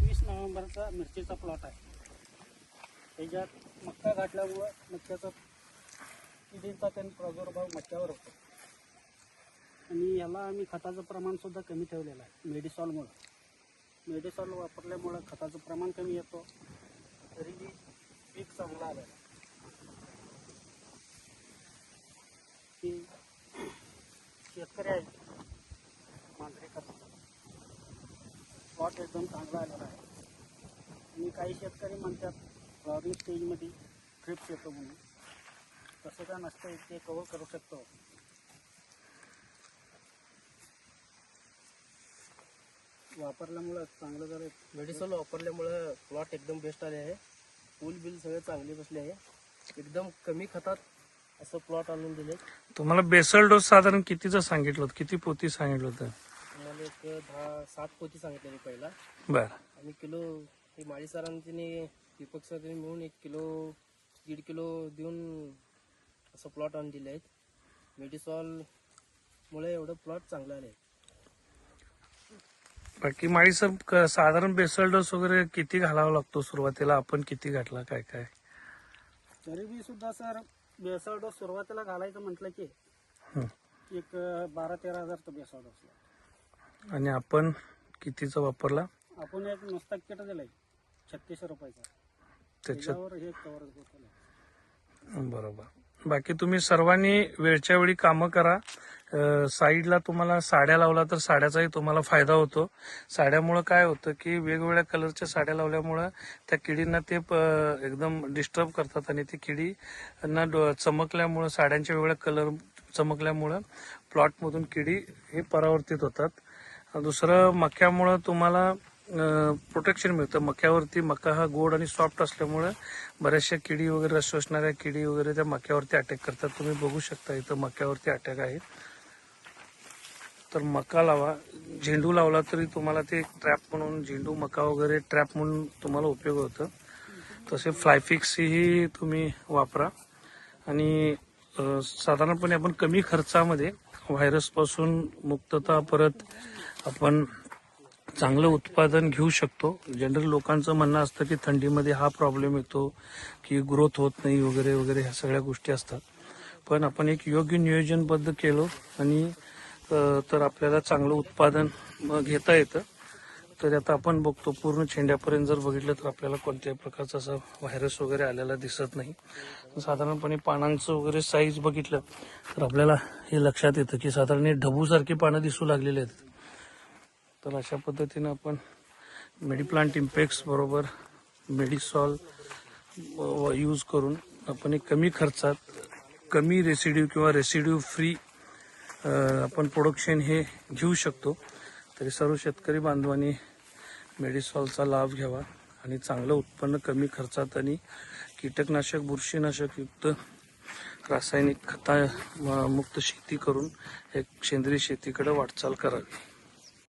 23 नोव्हेंबरचा मिरचीचा प्लॉट आहे. त्याच्यात मक्का घातल्यामुळं मक्याचा किडींचा त्यांनी प्रादुर्भाव मक्यावर होतो आणि याला आम्ही खताचं प्रमाणसुद्धा कमी ठेवलेलं आहे. मेडिसॉल वापरल्यामुळं खताचं प्रमाण कमी येतो, तरीही पीक चांगलं आलं. की शेतकरी आहेत मांजरेकरचा प्लॉट एकदम चांगला आलेला आहे. आणि काही शेतकरी म्हणतात फ्लॉवरिंग स्टेजमध्ये ट्रिप्स येतो म्हणून. तसं काय नसतं, ते कव्हर करू शकतो. वापरल्यामुळं चांगलं झालं. मेडिसिन वापरल्यामुळं प्लॉट एकदम बेस्ट आले आहे. फुल बिल सगळे चांगले बसले आहे. एकदम कमी खतात असं प्लॉट आणून दिले. तुम्हाला बेसल डोस साधारण कितीचं सांगितलं होतं, किती पोती सांगितलं होतं? तुम्हाला एक 10-7 पोती सांगितलेली पहिला. बर. आणि किलो हे माळी सरांनी दीपक सर मिळून 1 किलो 1.5 किलो देऊन असं प्लॉट आणून दिले आहेत. मेडिसॉल मुळे एवढं प्लॉट चांगलं आले. बाकी माळी सर साधारण बेसल डोस वगैरे किती घालावा लागतो सुरुवातीला? आपण किती घातला काय काय? तरी बी सुद्धा सर बेसल डोस सुरुवातीला घालायचं म्हटलं की एक 12-13 हजारचा बेसल डोस. आणि आपण कितीचा वापरला? आपण एक नुसता किट दिलाय 3600 रुपयाचा. त्याच्यात त्याच्यावर हे कव्हर होतं. बरोबर. बाकी तुम्ही सर्वांनी वेळच्या वेळी कामं करा. साईडला तुम्हाला साड्या लावला तर साड्याचाही तुम्हाला फायदा होतो. साड्यामुळं काय होतं की वेगवेगळ्या कलरच्या साड्या लावल्यामुळं त्या किडींना ते एकदम डिस्टर्ब करतात आणि ती किडी चमकल्यामुळं, साड्यांच्या वेगवेगळ्या कलर चमकल्यामुळं प्लॉटमधून किडी हे परावर्तित होतात. दुसरं, मक्यामुळं तुम्हाला प्रोटेक्शन मिळतं. मक्यावरती, मका हा गोड आणि सॉफ्ट असल्यामुळे बऱ्याचशा किडी वगैरे, रस शोषणाऱ्या किडी वगैरे त्या मक्यावरती अटॅक करतात. तुम्ही बघू शकता इथं मक्यावरती अटॅक आहे. तर मका लावा. झेंडू लावला तरी तुम्हाला ते ट्रॅप म्हणून, झेंडू मका वगैरे ट्रॅप म्हणून तुम्हाला उपयोग होतं. तसे फ्लायफिक्स ही तुम्ही वापरा. आणि साधारणपणे आपण कमी खर्चामध्ये व्हायरसपासून मुक्तता, परत आपण चांगलं उत्पादन घेऊ शकतो. जनरल लोकांचं म्हणणं असतं की थंडीमध्ये हा प्रॉब्लेम येतो की ग्रोथ होत नाही वगैरे वगैरे, ह्या सगळ्या गोष्टी असतात. पण आपण एक योग्य नियोजनबद्ध केलो आणि तर आपल्याला चांगलं उत्पादन घेता येतं. तर आता आपण बघतो पूर्ण छेंड्यापर्यंत जर बघितलं तर आपल्याला कोणत्याही प्रकारचा असा व्हायरस वगैरे आलेला दिसत नाही. साधारणपणे पानांचं वगैरे साईज बघितलं तर आपल्याला हे लक्षात येतं की साधारण ढबूसारखी पानं दिसू लागलेली आहेत. तर अशा पद्धतीनं आपण मेडिप्लांट इम्पॅक्स बरोबर मेडिसॉल यूज करून आपण एक कमी खर्चात, कमी रेसिड्यू किंवा रेसिड्यू फ्री आपण प्रोडक्शन हे घेऊ शकतो. तरी सर्व शेतकरी बांधवांनी मेडिसॉलचा लाभ घ्यावा आणि चांगलं उत्पन्न कमी खर्चात आणि कीटकनाशक, बुरशीनाशक युक्त रासायनिक खता मुक्त शेती करून एक सेंद्रिय शेतीकडे वाटचाल करावी.